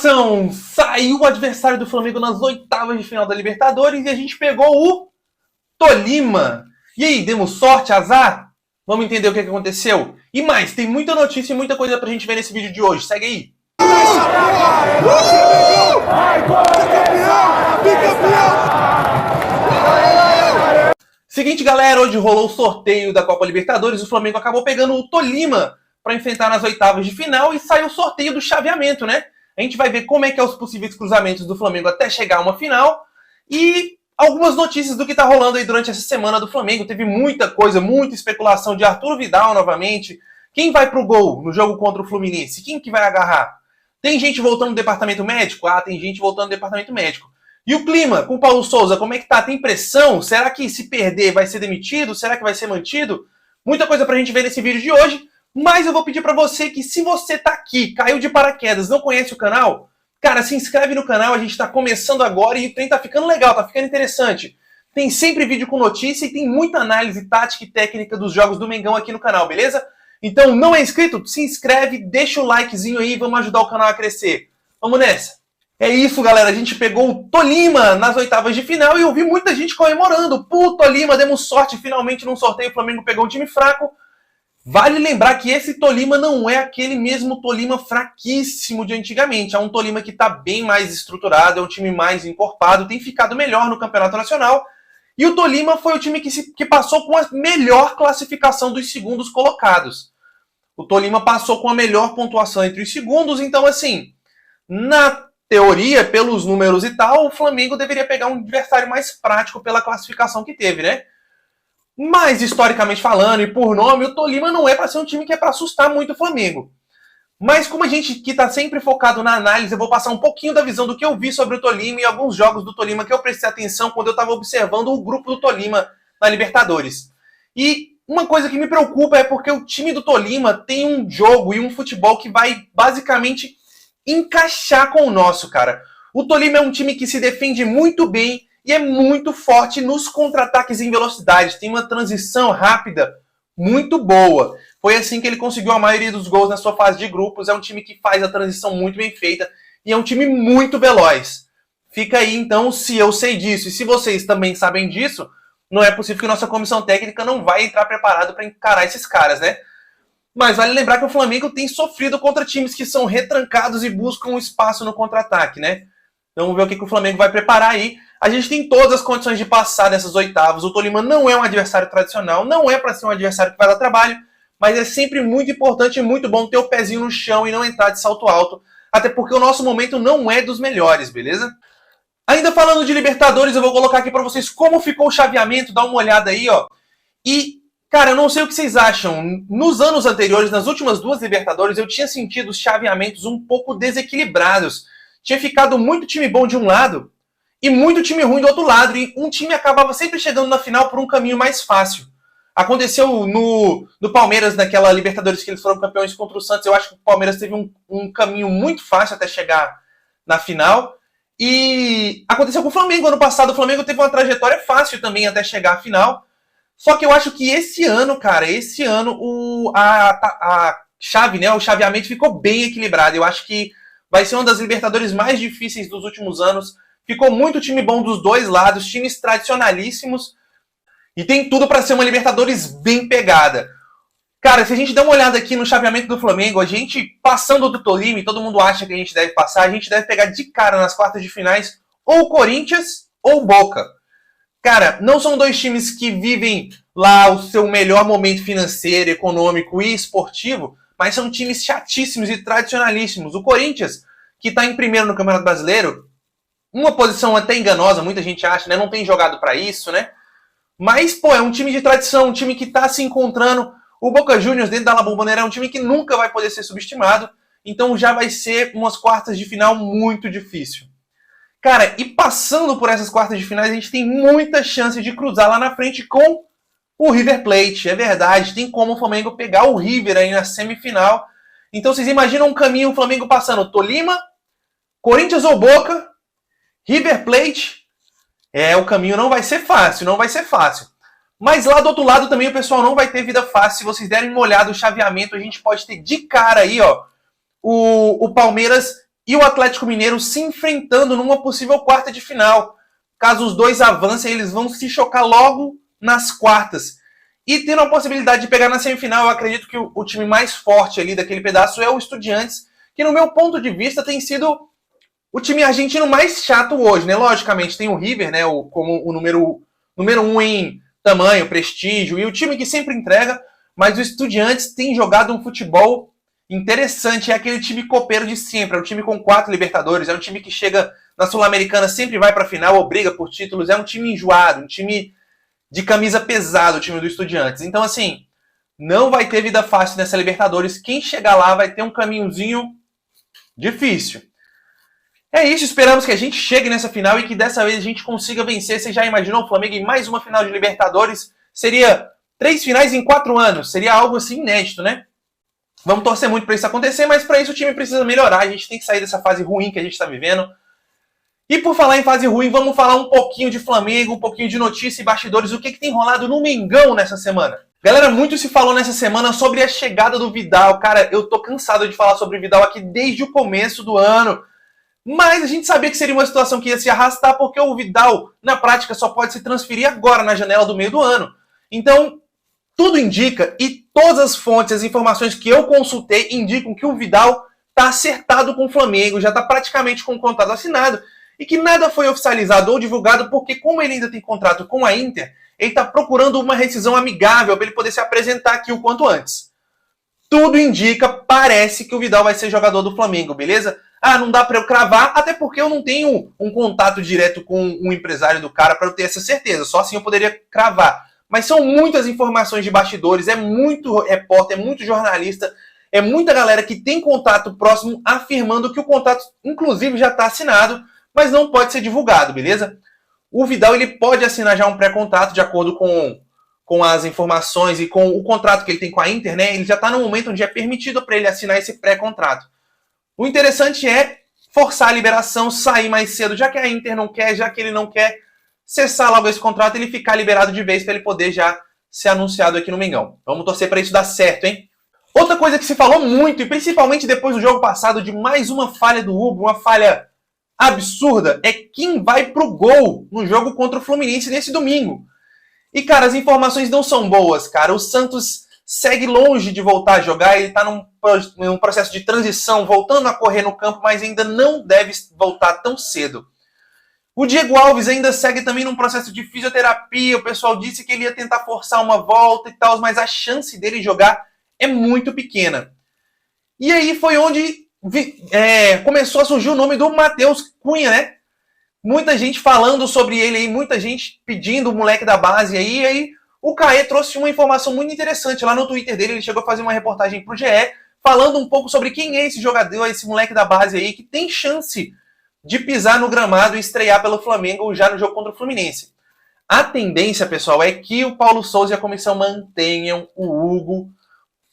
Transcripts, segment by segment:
Nação, saiu o adversário do Flamengo nas oitavas de final da Libertadores e a gente pegou o Tolima. E aí, demos sorte, azar? Vamos entender o que aconteceu? E mais, tem muita notícia e muita coisa pra gente ver nesse vídeo de hoje. Segue aí. Seguinte, galera, hoje rolou o sorteio da Copa Libertadores. O Flamengo acabou pegando o Tolima para enfrentar nas oitavas de final e saiu o sorteio do chaveamento, né? A gente vai ver como é que é os possíveis cruzamentos do Flamengo até chegar a uma final e algumas notícias do que tá rolando aí durante essa semana do Flamengo. Teve muita coisa, muita especulação de Arthur Vidal novamente. Quem vai pro gol no jogo contra o Fluminense? Quem que vai agarrar? Tem gente voltando do departamento médico? Ah, tem gente voltando do departamento médico. E o clima com o Paulo Souza, como é que tá? Tem pressão? Será que se perder vai ser demitido? Será que vai ser mantido? Muita coisa pra gente ver nesse vídeo de hoje. Mas eu vou pedir pra você que, se você tá aqui, caiu de paraquedas, não conhece o canal, cara, se inscreve no canal, a gente tá começando agora e o trem tá ficando legal, tá ficando interessante. Tem sempre vídeo com notícia e tem muita análise tática e técnica dos jogos do Mengão aqui no canal, beleza? Então, não é inscrito? Se inscreve, deixa o likezinho aí, vamos ajudar o canal a crescer. Vamos nessa! É isso, galera, a gente pegou o Tolima nas oitavas de final e eu vi muita gente comemorando. Pô, Tolima, demos sorte, finalmente num sorteio o Flamengo pegou um time fraco. Vale lembrar que esse Tolima não é aquele mesmo Tolima fraquíssimo de antigamente. É um Tolima que está bem mais estruturado, é um time mais encorpado, tem ficado melhor no Campeonato Nacional. E o Tolima foi o time que passou com a melhor classificação dos segundos colocados. O Tolima passou com a melhor pontuação entre os segundos, então assim, na teoria, pelos números e tal, o Flamengo deveria pegar um adversário mais prático pela classificação que teve, né? Mas, historicamente falando e por nome, o Tolima não é para ser um time que é para assustar muito o Flamengo. Mas como a gente que está sempre focado na análise, eu vou passar um pouquinho da visão do que eu vi sobre o Tolima e alguns jogos do Tolima que eu prestei atenção quando eu estava observando o grupo do Tolima na Libertadores. E uma coisa que me preocupa é porque o time do Tolima tem um jogo e um futebol que vai basicamente encaixar com o nosso, cara. O Tolima é um time que se defende muito bem e é muito forte nos contra-ataques em velocidade. Tem uma transição rápida muito boa. Foi assim que ele conseguiu a maioria dos gols na sua fase de grupos. É um time que faz a transição muito bem feita e é um time muito veloz. Fica aí, então, se eu sei disso e se vocês também sabem disso, não é possível que nossa comissão técnica não vai entrar preparado para encarar esses caras, né? Mas vale lembrar que o Flamengo tem sofrido contra times que são retrancados e buscam um espaço no contra-ataque, né? Então vamos ver o que o Flamengo vai preparar aí. A gente tem todas as condições de passar nessas oitavas. O Tolima não é um adversário tradicional, não é para ser um adversário que vai dar trabalho, mas é sempre muito importante e muito bom ter o pezinho no chão e não entrar de salto alto, até porque o nosso momento não é dos melhores, beleza? Ainda falando de Libertadores, eu vou colocar aqui para vocês como ficou o chaveamento, dá uma olhada aí, ó. E, cara, eu não sei o que vocês acham. Nos anos anteriores, nas últimas duas Libertadores, eu tinha sentido os chaveamentos um pouco desequilibrados. Tinha ficado muito time bom de um lado e muito time ruim do outro lado, e um time acabava sempre chegando na final por um caminho mais fácil. Aconteceu no Palmeiras, naquela Libertadores que eles foram campeões contra o Santos. Eu acho que o Palmeiras teve um caminho muito fácil até chegar na final. E aconteceu com o Flamengo ano passado. O Flamengo teve uma trajetória fácil também até chegar à final. Só que eu acho que esse ano, cara, a chave, né, o chaveamento ficou bem equilibrado. Eu acho que vai ser uma das Libertadores mais difíceis dos últimos anos. Ficou muito time bom dos dois lados, times tradicionalíssimos. E tem tudo para ser uma Libertadores bem pegada. Cara, se a gente der uma olhada aqui no chaveamento do Flamengo, a gente passando do Tolima, e todo mundo acha que a gente deve passar, a gente deve pegar de cara nas quartas de finais ou Corinthians ou Boca. Cara, não são dois times que vivem lá o seu melhor momento financeiro, econômico e esportivo, mas são times chatíssimos e tradicionalíssimos. O Corinthians, que está em primeiro no Campeonato Brasileiro, uma posição até enganosa, muita gente acha, né? Não tem jogado para isso, né? Mas, pô, é um time de tradição, um time que está se encontrando. O Boca Juniors, dentro da La Bombonera, é um time que nunca vai poder ser subestimado. Então já vai ser umas quartas de final muito difícil. Cara, e passando por essas quartas de finais, a gente tem muita chance de cruzar lá na frente com o River Plate. É verdade, tem como o Flamengo pegar o River aí na semifinal. Então vocês imaginam um caminho o Flamengo passando Tolima, Corinthians ou Boca, River Plate. O caminho não vai ser fácil, não vai ser fácil. Mas lá do outro lado também o pessoal não vai ter vida fácil. Se vocês derem uma olhada no chaveamento, a gente pode ter de cara aí, ó, o Palmeiras e o Atlético Mineiro se enfrentando numa possível quarta de final. Caso os dois avancem, eles vão se chocar logo nas quartas. E tendo a possibilidade de pegar na semifinal, eu acredito que o time mais forte ali daquele pedaço é o Estudiantes, que no meu ponto de vista tem sido o time argentino mais chato hoje, né? Logicamente tem o River, né, como o número 1 em tamanho, prestígio, e o time que sempre entrega, mas o Estudiantes tem jogado um futebol interessante, é aquele time copeiro de sempre, é um time com 4 Libertadores, é um time que chega na Sul-Americana, sempre vai para a final, ou briga por títulos, é um time enjoado, um time de camisa pesada, o time do Estudiantes. Então, assim, não vai ter vida fácil nessa Libertadores, quem chegar lá vai ter um caminhozinho difícil. É isso, esperamos que a gente chegue nessa final e que dessa vez a gente consiga vencer. Você já imaginou o Flamengo em mais uma final de Libertadores? Seria 3 finais em 4 anos, seria algo assim inédito, né? Vamos torcer muito para isso acontecer, mas para isso o time precisa melhorar, a gente tem que sair dessa fase ruim que a gente está vivendo. E por falar em fase ruim, vamos falar um pouquinho de Flamengo, um pouquinho de notícia e bastidores, o que tem rolado no Mengão nessa semana. Galera, muito se falou nessa semana sobre a chegada do Vidal. Cara, eu tô cansado de falar sobre o Vidal aqui desde o começo do ano. Mas a gente sabia que seria uma situação que ia se arrastar, porque o Vidal, na prática, só pode se transferir agora, na janela do meio do ano. Então, tudo indica, e todas as fontes, as informações que eu consultei, indicam que o Vidal está acertado com o Flamengo, já está praticamente com o contrato assinado, e que nada foi oficializado ou divulgado, porque como ele ainda tem contrato com a Inter, ele está procurando uma rescisão amigável para ele poder se apresentar aqui o quanto antes. Tudo indica, parece que o Vidal vai ser jogador do Flamengo, beleza? Ah, não dá para eu cravar, até porque eu não tenho um contato direto com um empresário do cara para eu ter essa certeza. Só assim eu poderia cravar. Mas são muitas informações de bastidores, é muito repórter, é muito jornalista, é muita galera que tem contato próximo afirmando que o contrato, inclusive, já está assinado, mas não pode ser divulgado, beleza? O Vidal ele pode assinar já um pré-contrato de acordo com as informações e com o contrato que ele tem com a Inter, né? Ele já está no momento onde é permitido para ele assinar esse pré-contrato. O interessante é forçar a liberação, sair mais cedo, já que a Inter não quer, já que ele não quer cessar logo esse contrato, ele ficar liberado de vez para ele poder já ser anunciado aqui no Mengão. Vamos torcer para isso dar certo, hein? Outra coisa que se falou muito, e principalmente depois do jogo passado, de mais uma falha do Hugo, uma falha absurda, é quem vai pro gol no jogo contra o Fluminense nesse domingo. E, cara, as informações não são boas, cara. O Santos segue longe de voltar a jogar, ele está num processo de transição, voltando a correr no campo, mas ainda não deve voltar tão cedo. O Diego Alves ainda segue também num processo de fisioterapia, o pessoal disse que ele ia tentar forçar uma volta e tal, mas a chance dele jogar é muito pequena. E aí foi onde começou a surgir o nome do Matheus Cunha, né? Muita gente falando sobre ele aí, muita gente pedindo o moleque da base aí, e aí o Caê trouxe uma informação muito interessante lá no Twitter dele, ele chegou a fazer uma reportagem pro GE, falando um pouco sobre quem é esse jogador, esse moleque da base aí, que tem chance de pisar no gramado e estrear pelo Flamengo já no jogo contra o Fluminense. A tendência, pessoal, é que o Paulo Souza e a comissão mantenham o Hugo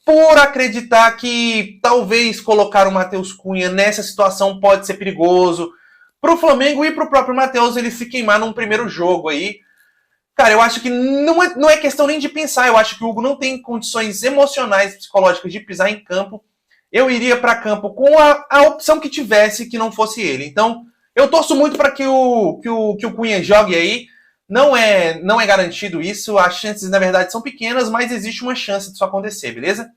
por acreditar que talvez colocar o Matheus Cunha nessa situação pode ser perigoso para o Flamengo e para o próprio Matheus ele se queimar num primeiro jogo aí. Cara, eu acho que não é questão nem de pensar, eu acho que o Hugo não tem condições emocionais, psicológicas de pisar em campo. Eu iria para campo com a opção que tivesse que não fosse ele. Então, eu torço muito para que o Cunha jogue aí. Não é garantido isso, as chances na verdade são pequenas, mas existe uma chance disso acontecer, beleza?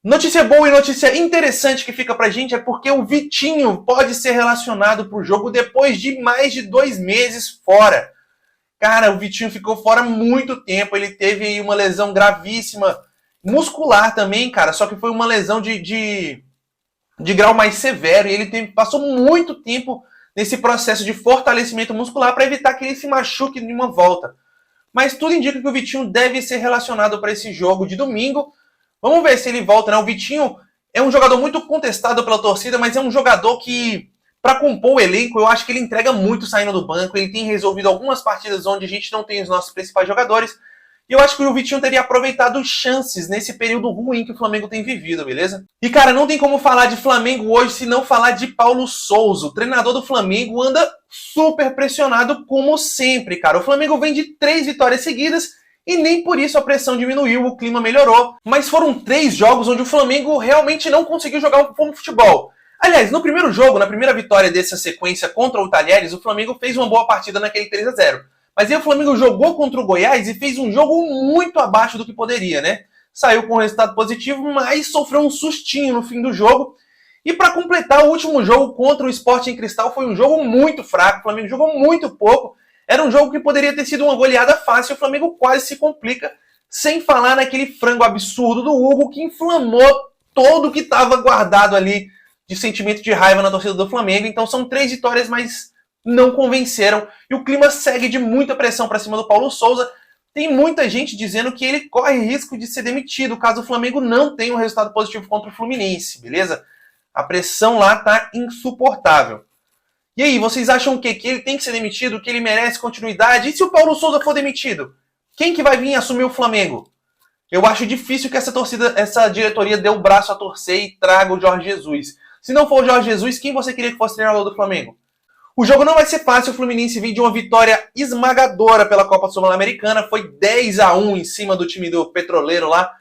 Notícia boa e notícia interessante que fica pra gente é porque o Vitinho pode ser relacionado pro jogo depois de mais de 2 meses fora. Cara, o Vitinho ficou fora há muito tempo, ele teve aí uma lesão gravíssima, muscular também, cara, só que foi uma lesão de grau mais severo, e ele passou muito tempo nesse processo de fortalecimento muscular para evitar que ele se machuque em uma volta. Mas tudo indica que o Vitinho deve ser relacionado para esse jogo de domingo. Vamos ver se ele volta, né? O Vitinho é um jogador muito contestado pela torcida, mas é um jogador que, para compor o elenco, eu acho que ele entrega muito saindo do banco. Ele tem resolvido algumas partidas onde a gente não tem os nossos principais jogadores. E eu acho que o Vitinho teria aproveitado chances nesse período ruim que o Flamengo tem vivido, beleza? E, cara, não tem como falar de Flamengo hoje se não falar de Paulo Souza. O treinador do Flamengo anda super pressionado como sempre, cara. O Flamengo vem de 3 vitórias seguidas e nem por isso a pressão diminuiu, o clima melhorou. Mas foram 3 jogos onde o Flamengo realmente não conseguiu jogar um bom futebol. Aliás, no primeiro jogo, na primeira vitória dessa sequência contra o Talheres, o Flamengo fez uma boa partida naquele 3-0. Mas aí o Flamengo jogou contra o Goiás e fez um jogo muito abaixo do que poderia, né? Saiu com um resultado positivo, mas sofreu um sustinho no fim do jogo. E para completar, o último jogo contra o Sporting Cristal foi um jogo muito fraco. O Flamengo jogou muito pouco. Era um jogo que poderia ter sido uma goleada fácil. O Flamengo quase se complica. Sem falar naquele frango absurdo do Hugo que inflamou todo o que estava guardado ali de sentimento de raiva na torcida do Flamengo. Então são 3 vitórias, mas não convenceram. E o clima segue de muita pressão para cima do Paulo Souza. Tem muita gente dizendo que ele corre risco de ser demitido caso o Flamengo não tenha um resultado positivo contra o Fluminense, beleza? A pressão lá tá insuportável. E aí, vocês acham o quê? Que ele tem que ser demitido? Que ele merece continuidade? E se o Paulo Souza for demitido? Quem que vai vir assumir o Flamengo? Eu acho difícil que essa diretoria dê o braço a torcer e traga o Jorge Jesus. Se não for o Jorge Jesus, quem você queria que fosse treinador do Flamengo? O jogo não vai ser fácil, o Fluminense vem de uma vitória esmagadora pela Copa Sul-Americana, foi 10-1 em cima do time do Petroleiro lá.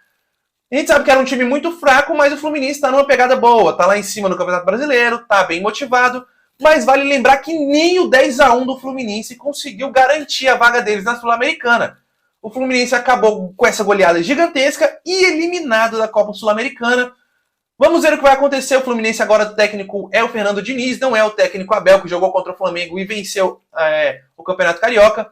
A gente sabe que era um time muito fraco, mas o Fluminense está numa pegada boa, tá lá em cima no Campeonato Brasileiro, tá bem motivado, mas vale lembrar que nem o 10-1 do Fluminense conseguiu garantir a vaga deles na Sul-Americana. O Fluminense acabou com essa goleada gigantesca e eliminado da Copa Sul-Americana. Vamos ver o que vai acontecer. O Fluminense agora, o técnico é o Fernando Diniz, não é o técnico Abel, que jogou contra o Flamengo e venceu o Campeonato Carioca.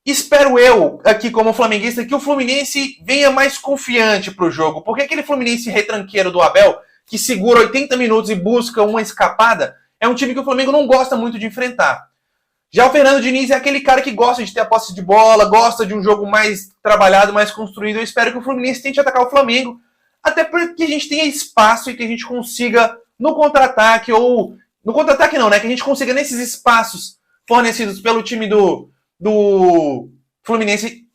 Espero eu, aqui como flamenguista, que o Fluminense venha mais confiante para o jogo, porque aquele Fluminense retranqueiro do Abel, que segura 80 minutos e busca uma escapada, é um time que o Flamengo não gosta muito de enfrentar. Já o Fernando Diniz é aquele cara que gosta de ter a posse de bola, gosta de um jogo mais trabalhado, mais construído. Eu espero que o Fluminense tente atacar o Flamengo, até porque a gente tenha espaço e que a gente consiga no contra-ataque, ou... No contra-ataque não, né? Que a gente consiga nesses espaços fornecidos pelo time do Fluminense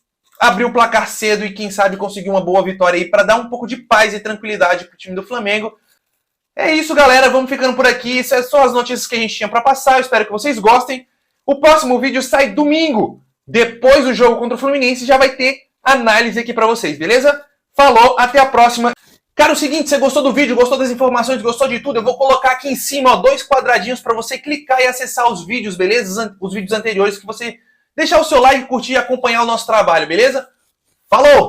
abrir o placar cedo e quem sabe conseguir uma boa vitória aí para dar um pouco de paz e tranquilidade pro time do Flamengo. É isso, galera. Vamos ficando por aqui. Essas são as notícias que a gente tinha para passar. Eu espero que vocês gostem. O próximo vídeo sai domingo. Depois do jogo contra o Fluminense já vai ter análise aqui para vocês, beleza? Falou, até a próxima. Cara, é o seguinte, você gostou do vídeo, gostou das informações, gostou de tudo? Eu vou colocar aqui em cima, ó, 2 quadradinhos para você clicar e acessar os vídeos, beleza? Os vídeos anteriores, que você deixar o seu like, curtir e acompanhar o nosso trabalho, beleza? Falou!